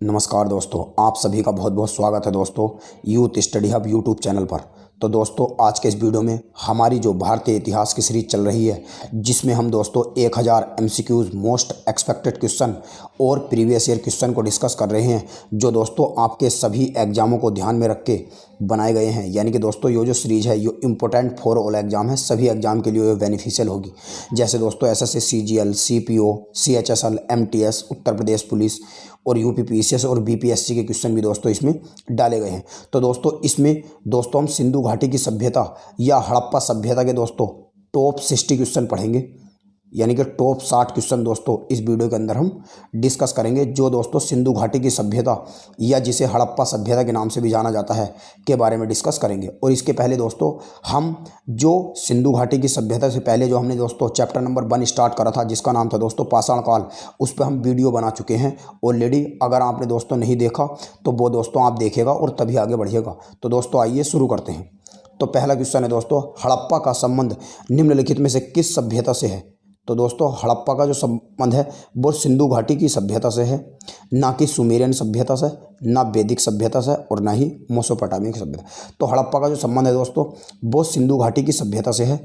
नमस्कार दोस्तों, आप सभी का बहुत बहुत स्वागत है दोस्तों youth study hub YouTube channel पर। तो दोस्तों आज के इस वीडियो में हमारी जो भारतीय इतिहास की सीरीज चल रही है, जिसमें हम दोस्तों 1000 एमसीक्यूज मोस्ट एक्सपेक्टेड क्वेश्चन और प्रीवियस ईयर क्वेश्चन को डिस्कस कर रहे हैं, जो दोस्तों आपके सभी एग्जामों को ध्यान में रख के बनाए गए हैं। यानी कि दोस्तों ये जो सीरीज है ये इम्पोर्टेंट फॉर ऑल एग्जाम है, सभी एग्जाम के लिए ये बेनिफिशियल होगी। जैसे दोस्तों SSC, CGL, CPO, CHSL, MTS, Uttar Pradesh police और यूपी पीसीएस और बीपीएससी के क्वेश्चन भी दोस्तों इसमें डाले गए हैं। तो दोस्तों इसमें दोस्तों हम सिंधु घाटी की सभ्यता या हड़प्पा सभ्यता के दोस्तों टॉप 60 क्वेश्चन पढ़ेंगे, यानी कि टॉप 60 क्वेश्चन दोस्तों इस वीडियो के अंदर हम डिस्कस करेंगे, जो दोस्तों सिंधु घाटी की सभ्यता या जिसे हड़प्पा सभ्यता के नाम से भी जाना जाता है के बारे में डिस्कस करेंगे। और इसके पहले दोस्तों हम जो सिंधु घाटी की सभ्यता से पहले जो हमने दोस्तों चैप्टर नंबर 1 स्टार्ट करा था, जिसका नाम था दोस्तों पाषाण काल, उस पर हम वीडियो बना चुके हैं ऑलरेडी। अगर आपने दोस्तों नहीं देखा तो वो दोस्तों आप देखिएगा और तभी आगे बढ़िएगा। तो दोस्तों आइए शुरू करते हैं। तो पहला क्वेश्चन है दोस्तों, हड़प्पा का संबंध निम्नलिखित में से किस सभ्यता से है? तो दोस्तों हड़प्पा का जो संबंध है वो सिंधु घाटी की सभ्यता से है, ना कि सुमेरियन सभ्यता से, ना वैदिक सभ्यता से और ना ही मेसोपोटामिया की सभ्यता। तो हड़प्पा का जो संबंध है दोस्तों वो सिंधु घाटी की सभ्यता से है।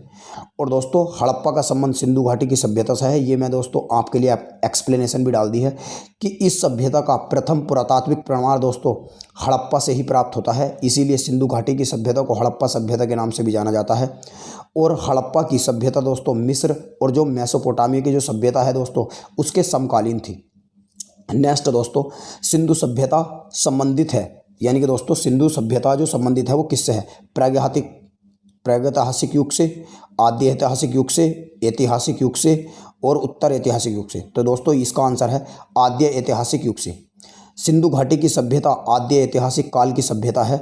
और दोस्तों हड़प्पा का संबंध सिंधु घाटी की सभ्यता से है, ये मैं दोस्तों आपके लिए एक्सप्लेनेशन भी डाल दी है कि इस सभ्यता का प्रथम पुरातात्विक प्रमाण दोस्तों हड़प्पा से ही प्राप्त होता है। इसीलिए सिंधु घाटी की सभ्यता को हड़प्पा सभ्यता के नाम से भी जाना जाता है। और हड़प्पा की सभ्यता दोस्तों मिस्र और जो मेसोपोटामिया की जो सभ्यता है दोस्तों उसके समकालीन थी। नेक्स्ट दोस्तों सिंधु सभ्यता संबंधित है, यानी कि दोस्तों सिंधु सभ्यता जो संबंधित है वो किससे है? प्रागैतिहासिक युग से, आद्य ऐतिहासिक युग से, ऐतिहासिक युग से और उत्तर ऐतिहासिक युग से। तो दोस्तों इसका आंसर है आद्य ऐतिहासिक युग से। सिंधु घाटी की सभ्यता आद्य ऐतिहासिक काल की सभ्यता है,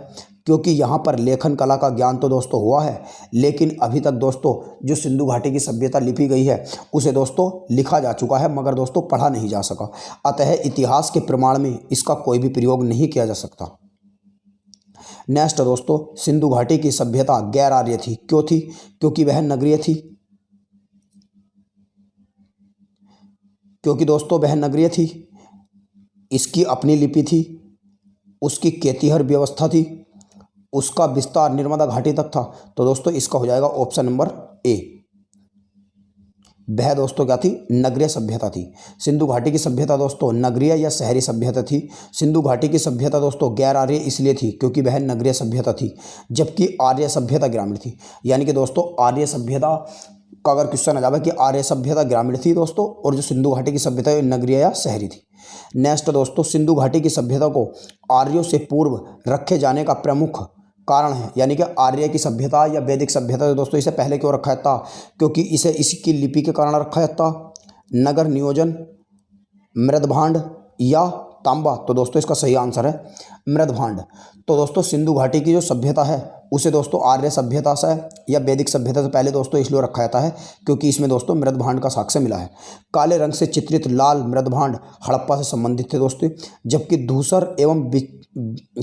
क्योंकि यहाँ पर लेखन कला का ज्ञान तो दोस्तों हुआ है, लेकिन अभी तक दोस्तों जो सिंधु घाटी की सभ्यता लिपी गई है उसे दोस्तों लिखा जा चुका है, मगर दोस्तों पढ़ा नहीं जा सका। अतः इतिहास के प्रमाण में इसका कोई भी प्रयोग नहीं किया जा सकता। नेक्स्ट दोस्तों, सिंधु घाटी की सभ्यता गैर आर्य थी। क्यों थी? क्योंकि वह नगरीय थी। क्योंकि दोस्तों वह नगरीय थी, इसकी अपनी लिपि थी, उसकी केतिहर व्यवस्था थी, उसका विस्तार नर्मदा घाटी तक था। तो दोस्तों इसका हो जाएगा ऑप्शन नंबर ए। वह दोस्तों क्या थी? नगरीय सभ्यता थी। सिंधु घाटी की सभ्यता दोस्तों नगरीय या शहरी सभ्यता थी। सिंधु घाटी की सभ्यता दोस्तों गैर आर्य इसलिए थी क्योंकि वह नगरीय सभ्यता थी, जबकि आर्य सभ्यता ग्रामीण थी। यानी कि दोस्तों आर्य सभ्यता का अगर क्वेश्चन आ जाए कि आर्य सभ्यता ग्रामीण थी दोस्तों, और जो सिंधु घाटी की सभ्यता नगरीय या शहरी थी। नेक्स्ट दोस्तों, सिंधु घाटी की सभ्यता को आर्यों से पूर्व रखे जाने का प्रमुख कारण है, यानी कि आर्य की सभ्यता या वैदिक सभ्यता दोस्तों इसे पहले क्यों रखा जाता? क्योंकि इसे इसकी लिपि के कारण रखा जाता, नगर नियोजन, मृदभांड या तांबा। तो दोस्तों इसका सही आंसर है मृदभांड। तो दोस्तों सिंधु घाटी की जो सभ्यता है उसे दोस्तों आर्य सभ्यता से या वैदिक सभ्यता से पहले दोस्तों इसलिए रखा जाता है क्योंकि इसमें दोस्तों मृदभांड का साक्ष्य मिला है। काले रंग से चित्रित लाल मृदभांड हड़प्पा से संबंधित थे दोस्तों, जबकि धूसर एवं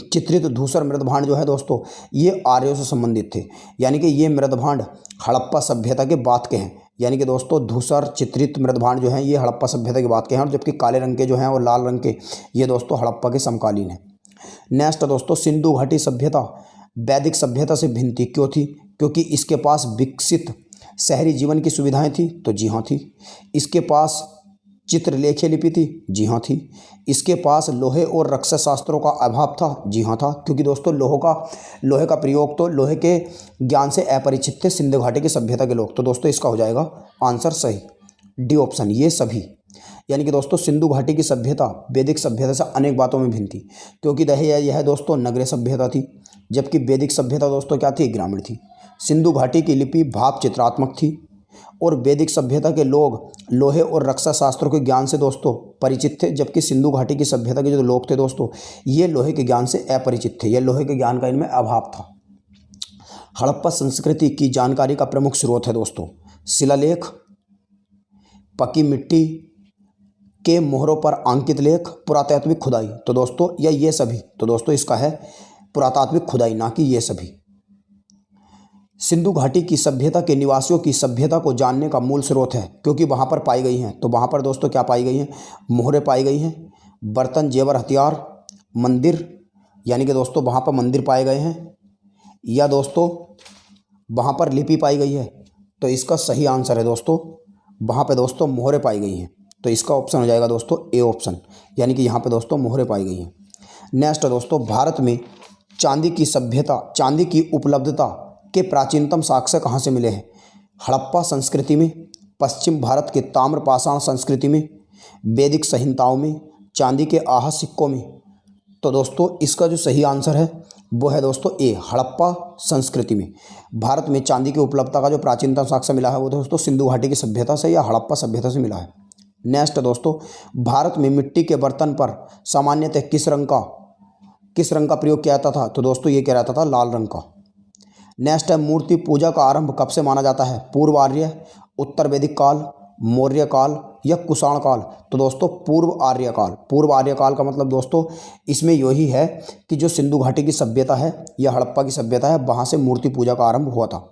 चित्रित धूसर मृदभांड जो है दोस्तों ये आर्यों से संबंधित थे। यानी कि ये मृदभांड हड़प्पा सभ्यता के बाद के हैं। यानी कि दोस्तों धूसर चित्रित मृदभांड जो हैं ये हड़प्पा सभ्यता के बाद के हैं, और जबकि काले रंग के जो हैं और लाल रंग के ये दोस्तों हड़प्पा के समकालीन हैं। नेक्स्ट दोस्तों, सिंधु घाटी सभ्यता वैदिक सभ्यता से भिन्न थी। क्यों थी? क्योंकि इसके पास विकसित शहरी जीवन की सुविधाएं थी। तो जी हाँ थी। इसके पास चित्रलेखीय लिपि थी। जी हाँ थी। इसके पास लोहे और रक्षा शास्त्रों का अभाव था। जी हाँ था, क्योंकि दोस्तों लोहे का प्रयोग तो लोहे के ज्ञान से अपरिचित थे सिंधु घाटी की सभ्यता के लोग। तो दोस्तों इसका हो जाएगा आंसर सही डी ऑप्शन, ये सभी। यानी कि दोस्तों सिंधु घाटी की सभ्यता वैदिक सभ्यता से अनेक बातों में भिन्न थी, क्योंकि यह दोस्तों नगरीय सभ्यता थी, जबकि वैदिक सभ्यता दोस्तों क्या थी? ग्रामीण थी। सिंधु घाटी की लिपि भाव चित्रात्मक थी, और वैदिक सभ्यता के लोग लोहे और रक्षा शास्त्रों के ज्ञान से दोस्तों परिचित थे, जबकि सिंधु घाटी की सभ्यता के जो लोग थे दोस्तों ये लोहे के ज्ञान से अपरिचित थे, ये लोहे के ज्ञान का इनमें अभाव था। हड़प्पा संस्कृति की जानकारी का प्रमुख स्रोत है दोस्तों शिलालेख, पकी मिट्टी के मोहरों पर अंकित लेख, पुरातात्विक खुदाई। तो दोस्तों ये सभी। तो दोस्तों इसका है पुरातात्विक खुदाई, ना कि ये सभी। सिंधु घाटी की सभ्यता के निवासियों की सभ्यता को जानने का मूल स्रोत है, क्योंकि वहाँ पर पाई गई हैं। तो वहाँ पर दोस्तों क्या पाई गई हैं? मोहरें पाई गई हैं। बर्तन, जेवर, हथियार, मंदिर, यानी कि दोस्तों वहाँ पर मंदिर पाए गए हैं, या दोस्तों वहाँ पर लिपि पाई गई है। तो इसका सही आंसर है दोस्तों वहाँ पे दोस्तों मोहरें पाई गई हैं। तो इसका ऑप्शन हो जाएगा दोस्तों ए ऑप्शन, यानी कि यहाँ पे दोस्तों मोहरें पाई गई हैं। नेक्स्ट है दोस्तों, भारत में चांदी की सभ्यता, चांदी की उपलब्धता के प्राचीनतम साक्ष्य कहाँ से मिले हैं? हड़प्पा संस्कृति में, पश्चिम भारत के ताम्रपाषाण संस्कृति में, वैदिक संहिताओं में, चांदी के आह सिक्कों में। तो दोस्तों इसका जो सही आंसर है वो है दोस्तों ए, हड़प्पा संस्कृति में। भारत में चांदी की उपलब्धता का जो प्राचीनतम साक्ष्य मिला है वो दोस्तों सिंधु घाटी की सभ्यता से या हड़प्पा सभ्यता से मिला है। नेक्स्ट दोस्तों, भारत में मिट्टी के बर्तन पर सामान्यतः किस रंग का प्रयोग किया जाता था? तो दोस्तों ये किया जाता था लाल रंग का। नेक्स्ट है, मूर्ति पूजा का आरंभ कब से माना जाता है? पूर्व आर्य, उत्तर वैदिक काल, मौर्य काल या कुषाण काल? तो दोस्तों पूर्व आर्य काल। पूर्व आर्य काल का मतलब दोस्तों इसमें यही है कि जो सिंधु घाटी की सभ्यता है या हड़प्पा की सभ्यता है वहाँ से मूर्ति पूजा का आरंभ हुआ था।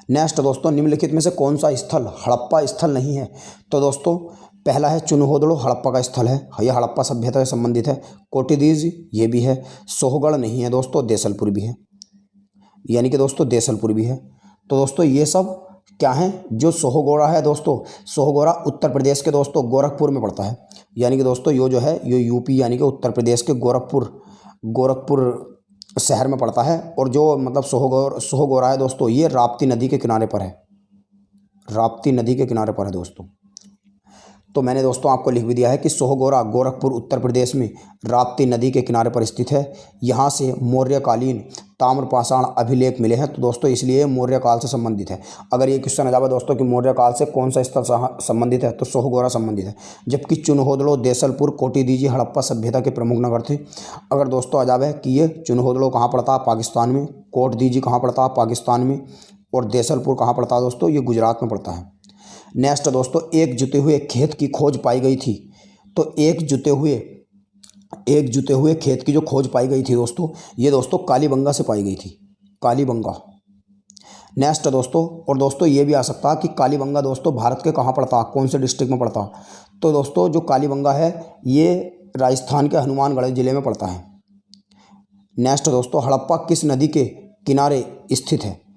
नेक्स्ट दोस्तों, निम्नलिखित में से कौन सा स्थल हड़प्पा स्थल नहीं है? तो दोस्तों पहला है चुनहोदड़ो, हड़प्पा का स्थल है, यह हड़प्पा सभ्यता से संबंधित है। कोटिदीज ये भी है, सोहगढ़ नहीं है दोस्तों, देसलपुर भी है, यानी कि दोस्तों देसलपुर भी है। तो दोस्तों ये सब क्या है? जो सोहगोरा है दोस्तों, सोहगोरा उत्तर प्रदेश के दोस्तों गोरखपुर में पड़ता है, यानी कि दोस्तों यो जो है ये यूपी यानी कि उत्तर प्रदेश के गोरखपुर शहर में पड़ता है। और जो मतलब सोहगोरा है दोस्तों ये राप्ती नदी के किनारे पर है, राप्ती नदी के किनारे पर है दोस्तों। तो मैंने दोस्तों आपको लिख भी दिया है कि सोहगोरा गोरखपुर उत्तर प्रदेश में राप्ती नदी के किनारे पर स्थित है। यहाँ से मौर्यकालीन ताम्रपाषाण अभिलेख मिले हैं, तो दोस्तों इसलिए मौर्य काल से संबंधित है। अगर ये क्वेश्चन आ जाए दोस्तों कि मौर्य काल से कौन सा स्थल संबंधित है, तो सोहगोरा संबंधित है। जबकि चुनहोदड़ो, देसलपुर, कोटिदीजी हड़प्पा सभ्यता के प्रमुख नगर थे। अगर दोस्तों आ जाए कि ये चुनहोदड़ो कहाँ पड़ता है? पाकिस्तान में। कोटिदीजी कहाँ पड़ता है? पाकिस्तान में। और देसलपुर कहाँ पड़ता है दोस्तों? ये गुजरात में पड़ता है। नेक्स्ट दोस्तों, एक जुते हुए खेत की खोज पाई गई थी। तो एक जुते हुए खेत की जो खोज पाई गई थी दोस्तों, ये दोस्तों कालीबंगा से पाई गई थी, कालीबंगा। नेक्स्ट दोस्तों, और दोस्तों ये भी आ सकता है कि कालीबंगा दोस्तों भारत के कहाँ पड़ता, कौन से डिस्ट्रिक्ट में पड़ता? तो दोस्तों जो कालीबंगा है ये राजस्थान के हनुमानगढ़ जिले में पड़ता है। नेक्स्ट दोस्तों, हड़प्पा किस नदी के किनारे स्थित है?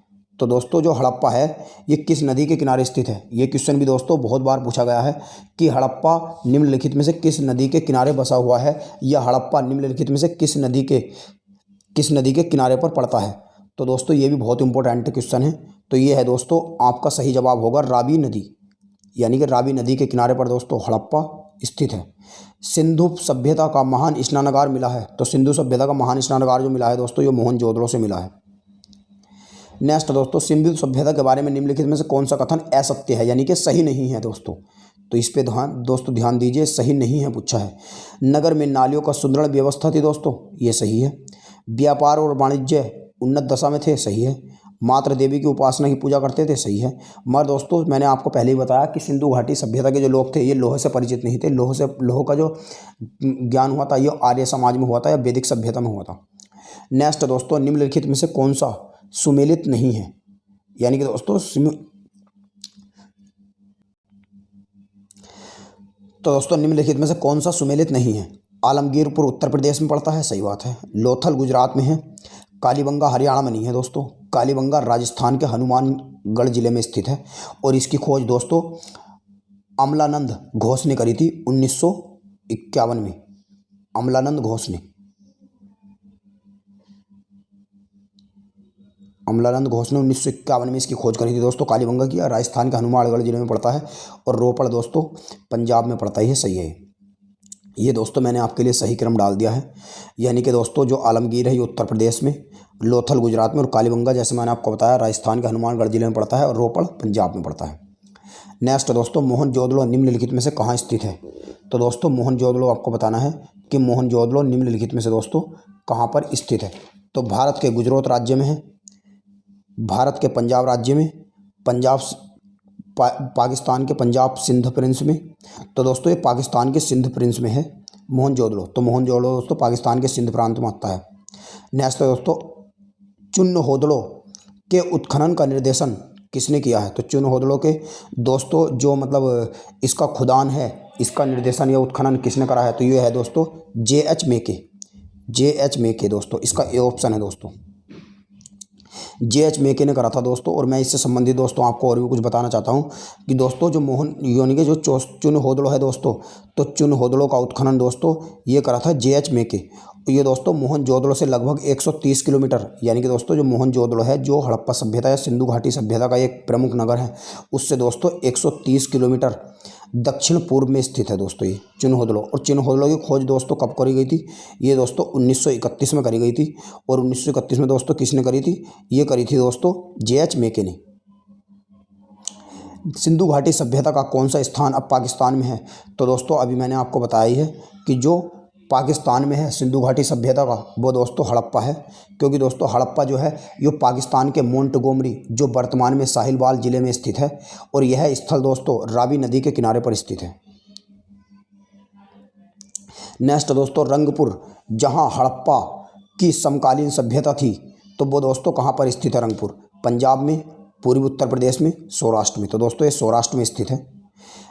तो दोस्तों जो हड़प्पा है ये किस नदी के किनारे स्थित है? ये क्वेश्चन भी दोस्तों बहुत बार पूछा गया है कि हड़प्पा निम्नलिखित में से किस नदी के किनारे बसा हुआ है, या हड़प्पा निम्नलिखित में से किस नदी के किनारे पर पड़ता है। तो दोस्तों ये भी बहुत इंपॉर्टेंट क्वेश्चन है। तो ये है दोस्तों आपका सही जवाब होगा रावी नदी, यानी कि रावी नदी के किनारे पर दोस्तों हड़प्पा स्थित है। सिंधु सभ्यता का महान स्नानागार मिला है। तो सिंधु सभ्यता का महान स्नानागार जो मिला है दोस्तों ये मोहनजोदड़ो से मिला है। नेक्स्ट दोस्तों, सिंधु सभ्यता के बारे में निम्नलिखित में से कौन सा कथन असत्य है, यानी कि सही नहीं है दोस्तों? तो इस पे ध्यान दीजिए, सही नहीं है पूछा है। नगर में नालियों का सुदृढ़ व्यवस्था थी दोस्तों, ये सही है। व्यापार और वाणिज्य उन्नत दशा में थे, सही है। मातृ देवी की उपासना की पूजा करते थे, सही है। मगर दोस्तों मैंने आपको पहले ही बताया कि सिंधु घाटी सभ्यता के जो लोग थे ये लोहे से परिचित नहीं थे। लोह का जो ज्ञान हुआ था ये आर्य समाज में हुआ था या वैदिक सभ्यता में हुआ था। नेक्स्ट दोस्तों, निम्नलिखित में से कौन सा सुमेलित नहीं है, यानी कि दोस्तों निम्नलिखित में से कौन सा सुमेलित नहीं है? आलमगीरपुर उत्तर प्रदेश में पड़ता है, सही बात है। लोथल गुजरात में है। कालीबंगा हरियाणा में नहीं है दोस्तों। कालीबंगा राजस्थान के हनुमानगढ़ जिले में स्थित है। और इसकी खोज दोस्तों अमलानंद घोष ने करी थी 1951 में। अमलानंद घोष ने 1951 में इसकी खोज करी थी दोस्तों कालीबंगा की। राजस्थान के हनुमानगढ़ जिले में पड़ता है। और रोपड़ दोस्तों पंजाब में पड़ता है, सही है। ये दोस्तों मैंने आपके लिए सही क्रम डाल दिया है, यानी कि दोस्तों जो आलमगीर है ये उत्तर प्रदेश में, लोथल गुजरात में, और कालीबंगा जैसे मैंने आपको बताया राजस्थान के हनुमानगढ़ जिले में पड़ता है, और रोपड़ पंजाब में पड़ता है। नेक्स्ट दोस्तों, मोहनजोदड़ो निम्नलिखित में से कहाँ स्थित है? तो दोस्तों मोहनजोदड़ो आपको बताना है कि मोहनजोदड़ो निम्नलिखित में से दोस्तों कहाँ पर स्थित है। तो भारत के गुजरात राज्य में है, भारत के पंजाब राज्य में, पाकिस्तान के पंजाब सिंध प्रिंस में। तो दोस्तों ये पाकिस्तान के सिंध प्रिंस में है मोहनजोदड़ो। तो मोहनजोदड़ो दोस्तों पाकिस्तान के सिंध प्रांत में आता है। नेक्स्ट दोस्तों, चुनहोदड़ो के उत्खनन का निर्देशन किसने किया है? तो चुनहोदड़ो के दोस्तों जो मतलब इसका खुदान है, इसका निर्देशन या उत्खनन किसने करा है? तो ये है दोस्तों जे.एच. मेके। जे.एच. मेके दोस्तों, इसका ए ऑप्शन है दोस्तों, जे.एच. मेके ने करा था दोस्तों। और मैं इससे संबंधित दोस्तों आपको और भी कुछ बताना चाहता हूँ कि दोस्तों जो मोहन यानी कि जो चुनहोदड़ो है दोस्तों, तो चुनहोदड़ो का उत्खनन दोस्तों ये करा था जे.एच. मेके। ये दोस्तों मोहनजोदड़ो से लगभग 130 किलोमीटर, यानी कि दोस्तों जो मोहनजोदड़ो है जो हड़प्पा सभ्यता या सिंधु घाटी सभ्यता का एक प्रमुख नगर है, उससे दोस्तों 130 किलोमीटर दक्षिण पूर्व में स्थित है दोस्तों ये चुनहोदड़ो। और चुनहोदड़ो की खोज दोस्तों कब करी गई थी? ये दोस्तों 1931 में करी गई थी। और 1931 में दोस्तों किसने करी थी? ये करी थी दोस्तों जे.एच. मेके ने। सिंधु घाटी सभ्यता का कौन सा स्थान अब पाकिस्तान में है? तो दोस्तों अभी मैंने आपको बताया ही है कि जो पाकिस्तान में है सिंधु घाटी सभ्यता का, वो दोस्तों हड़प्पा है। क्योंकि दोस्तों हड़प्पा जो है ये पाकिस्तान के मोंटगोमरी जो वर्तमान में साहिलवाल ज़िले में स्थित है, और यह स्थल दोस्तों रावी नदी के किनारे पर स्थित है। नेक्स्ट दोस्तों रंगपुर, जहां हड़प्पा की समकालीन सभ्यता थी, तो वो दोस्तों कहाँ पर स्थित है? रंगपुर पंजाब में, पूर्वी उत्तर प्रदेश में, सौराष्ट्र में। तो दोस्तों ये सौराष्ट्र में स्थित है।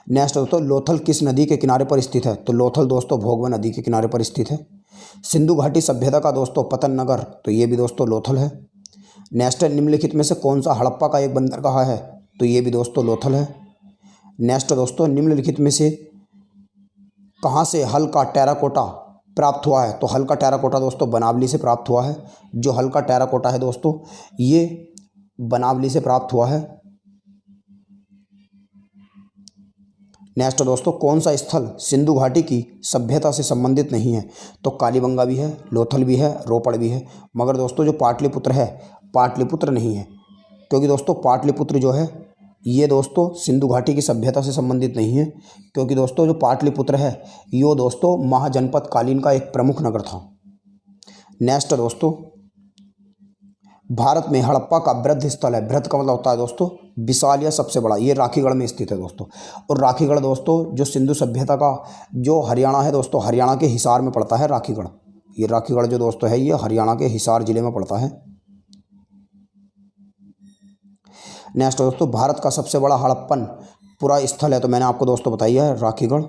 नेक्स्ट दोस्तों लोथल किस नदी के किनारे पर स्थित है? तो लोथल दोस्तों भोगवा नदी के किनारे पर स्थित है। सिंधु घाटी सभ्यता का दोस्तों पतन नगर, तो ये भी दोस्तों लोथल है। नेक्स्ट निम्नलिखित में से कौन सा हड़प्पा का एक बंदरगाह है? तो ये भी दोस्तों लोथल है। नेक्स्ट दोस्तों निम्नलिखित में से कहाँ से हल का टेराकोटा प्राप्त हुआ है? तो हल का टेराकोटा दोस्तों बनावली से प्राप्त हुआ है। जो हल का टेराकोटा है दोस्तों ये बनावली से प्राप्त हुआ है। नेक्स्ट दोस्तों कौन सा स्थल सिंधु घाटी की सभ्यता से संबंधित नहीं है? तो कालीबंगा भी है, लोथल भी है, रोपड़ भी है, मगर दोस्तों जो पाटलिपुत्र है, पाटलिपुत्र नहीं है। क्योंकि दोस्तों पाटलिपुत्र जो है ये दोस्तों सिंधु घाटी की सभ्यता से संबंधित नहीं है। क्योंकि दोस्तों जो पाटलिपुत्र है ये दोस्तों महाजनपद कालीन का एक प्रमुख नगर था। नेक्स्ट दोस्तों भारत में हड़प्पा का वृहद स्थल है, वृहद का मतलब होता है दोस्तों विशाल या सबसे बड़ा, ये राखीगढ़ में स्थित है दोस्तों। और राखीगढ़ दोस्तों जो सिंधु सभ्यता का जो हरियाणा है दोस्तों, हरियाणा के हिसार में पड़ता है राखीगढ़। ये राखीगढ़ जो दोस्तों है ये हरियाणा के हिसार जिले में पड़ता है। नेक्स्ट दोस्तों भारत का सबसे बड़ा हड़प्पन पुरा स्थल है, तो मैंने आपको दोस्तों बताई है राखीगढ़।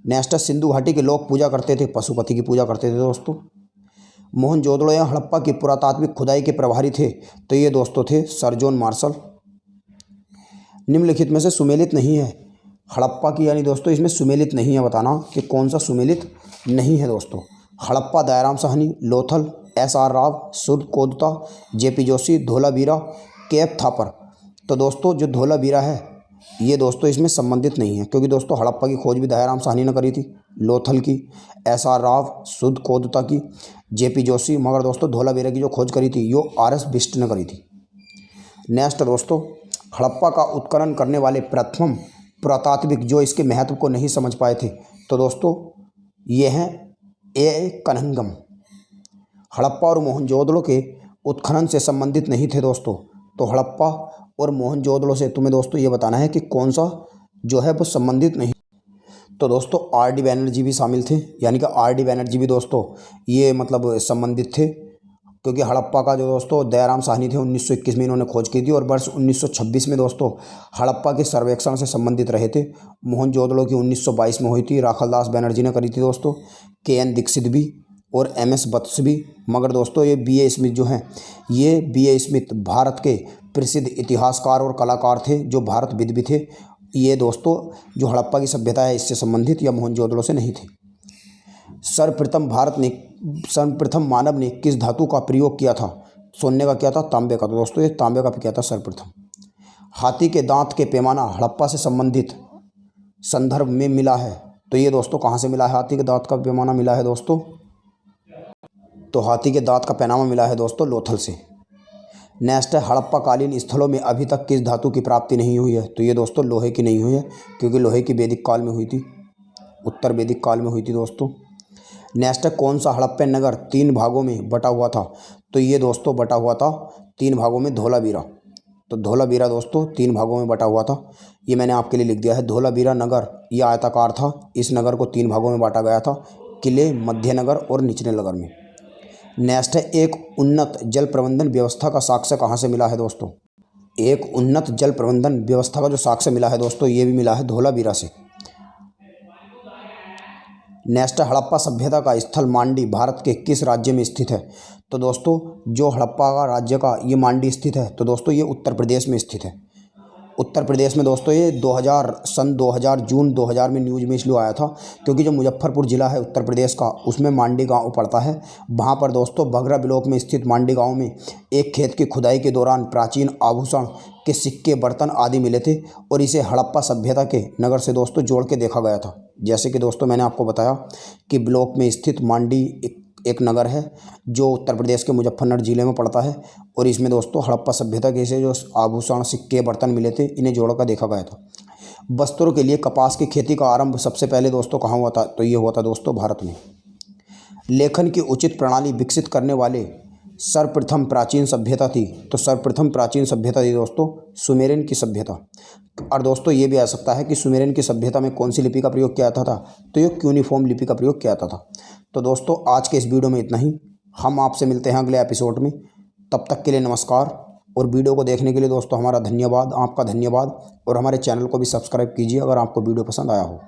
नेक्स्ट सिंधु घाटी के लोग पूजा करते थे, पशुपति की पूजा करते थे दोस्तों। मोहनजोदड़ो या हड़प्पा की पुरातात्विक खुदाई के प्रभारी थे, तो ये दोस्तों थे सर जॉन मार्शल। निम्नलिखित में से सुमेलित नहीं है हड़प्पा की, यानी दोस्तों इसमें सुमेलित नहीं है, बताना कि कौन सा सुमेलित नहीं है दोस्तों। हड़प्पा दयाराम साहनी, लोथल, एस.आर. राव, सुध कोदता, जे.पी. जोशी, धोलावीरा, के.एफ. थापर। तो दोस्तों जो धोलावीरा है ये दोस्तों इसमें संबंधित नहीं है। क्योंकि दोस्तों हड़प्पा की खोज भी दयाराम साहनी ने करी थी, लोथल की एस.आर. राव, सुध कोदता की जे.पी. जोशी, मगर दोस्तों धोलावीरा की जो खोज करी थी यो आर.एस. बिष्ट ने करी थी। नेक्स्ट दोस्तों हड़प्पा का उत्खनन करने वाले प्रथम पुरातात्विक जो इसके महत्व को नहीं समझ पाए थे, तो दोस्तों ये हैं ए कन्हंगम। हड़प्पा और मोहनजोदड़ो के उत्खनन से संबंधित नहीं थे दोस्तों। तो हड़प्पा और मोहनजोदड़ो से तुम्हें दोस्तों ये बताना है कि कौन सा जो है वो संबंधित नहीं। तो दोस्तों आर.डी. बैनर्जी भी शामिल थे, यानी कि आर.डी. बैनर्जी भी दोस्तों ये मतलब संबंधित थे। क्योंकि हड़प्पा का जो दोस्तों दयाराम साहनी थे 1921 में इन्होंने खोज की थी, और वर्ष 1926 में दोस्तों हड़प्पा के सर्वेक्षण से संबंधित रहे थे। मोहनजोदड़ो की 1922 में हुई थी, राखलदास बैनर्जी ने करी थी दोस्तों, के.एन. दीक्षित भी और एम.एस. वत्स भी। मगर दोस्तों ये बी.ए. स्मिथ जो हैं, ये बी.ए. स्मिथ भारत के प्रसिद्ध इतिहासकार और कलाकार थे, जो भारतविद भी थे। ये दोस्तों जो हड़प्पा की सभ्यता है इससे संबंधित या मोहनजोदड़ो से नहीं थी। सर्वप्रथम मानव ने किस धातु का प्रयोग किया था? सोने का किया था, तांबे का? तो दोस्तों ये तांबे का किया था सर्वप्रथम। हाथी के दांत के पैमाना हड़प्पा से संबंधित संदर्भ में मिला है, तो ये दोस्तों कहाँ से मिला है? हाथी के दांत का पैमाना मिला है दोस्तों, तो हाथी के दांत का पैमाना मिला है दोस्तों लोथल से। नेक्स्ट है हड़प्पा कालीन स्थलों में अभी तक किस धातु की प्राप्ति नहीं हुई है? तो ये दोस्तों लोहे की नहीं हुई है, क्योंकि लोहे की वैदिक काल में हुई थी, उत्तर वैदिक काल में हुई थी दोस्तों। नेक्स्ट है कौन सा हड़प्पन नगर 3 भागों में बटा हुआ था? तो ये दोस्तों बटा हुआ था 3 भागों में धोलावीरा। तो धोलावीरा दोस्तों 3 भागों में बटा हुआ था, ये मैंने आपके लिए लिख दिया है। धोलावीरा नगर ये आयताकार था, इस नगर को 3 भागों में बांटा गया था, किले, मध्य नगर और निचले नगर में। नेक्स्ट है एक उन्नत जल प्रबंधन व्यवस्था का साक्ष्य कहाँ से मिला है दोस्तों? एक उन्नत जल प्रबंधन व्यवस्था का जो साक्ष्य मिला है दोस्तों, ये भी मिला है धोलावीरा से। नेक्स्ट हड़प्पा सभ्यता का स्थल मांडी भारत के किस राज्य में स्थित है? तो दोस्तों जो हड़प्पा का राज्य का ये मांडी स्थित है, तो दोस्तों ये उत्तर प्रदेश में स्थित है। उत्तर प्रदेश में दोस्तों ये 2000 जून 2000 में न्यूज़ में इसलिए आया था क्योंकि जो मुजफ्फरपुर ज़िला है उत्तर प्रदेश का, उसमें मांडी गांव पड़ता है। वहाँ पर दोस्तों बगरा ब्लॉक में स्थित मांडी गांव में एक खेत की खुदाई के दौरान प्राचीन आभूषण के सिक्के, बर्तन आदि मिले थे और इसे हड़प्पा सभ्यता के नगर से दोस्तों जोड़ के देखा गया था। जैसे कि दोस्तों मैंने आपको बताया कि ब्लॉक में स्थित मांडी एक नगर है जो उत्तर प्रदेश के मुजफ्फरनगर ज़िले में पड़ता है और इसमें दोस्तों हड़प्पा सभ्यता के से जो आभूषण, सिक्के, बर्तन मिले थे, इन्हें जोड़कर देखा गया था। वस्त्रों के लिए कपास की खेती का आरंभ सबसे पहले दोस्तों कहाँ हुआ था? तो ये हुआ था दोस्तों भारत में। लेखन की उचित प्रणाली विकसित करने वाले सर्वप्रथम प्राचीन सभ्यता थी, तो सर्वप्रथम प्राचीन सभ्यता थी दोस्तों सुमेरियन की सभ्यता। और दोस्तों ये भी आ सकता है कि सुमेरियन की सभ्यता में कौन सी लिपि का प्रयोग किया जाता था? तो ये क्यूनिफॉर्म लिपि का प्रयोग किया जाता था। तो दोस्तों आज के इस वीडियो में इतना ही। हम आपसे मिलते हैं अगले एपिसोड में। तब तक के लिए नमस्कार। और वीडियो को देखने के लिए दोस्तों हमारा धन्यवाद, आपका धन्यवाद। और हमारे चैनल को भी सब्सक्राइब कीजिए अगर आपको वीडियो पसंद आया हो।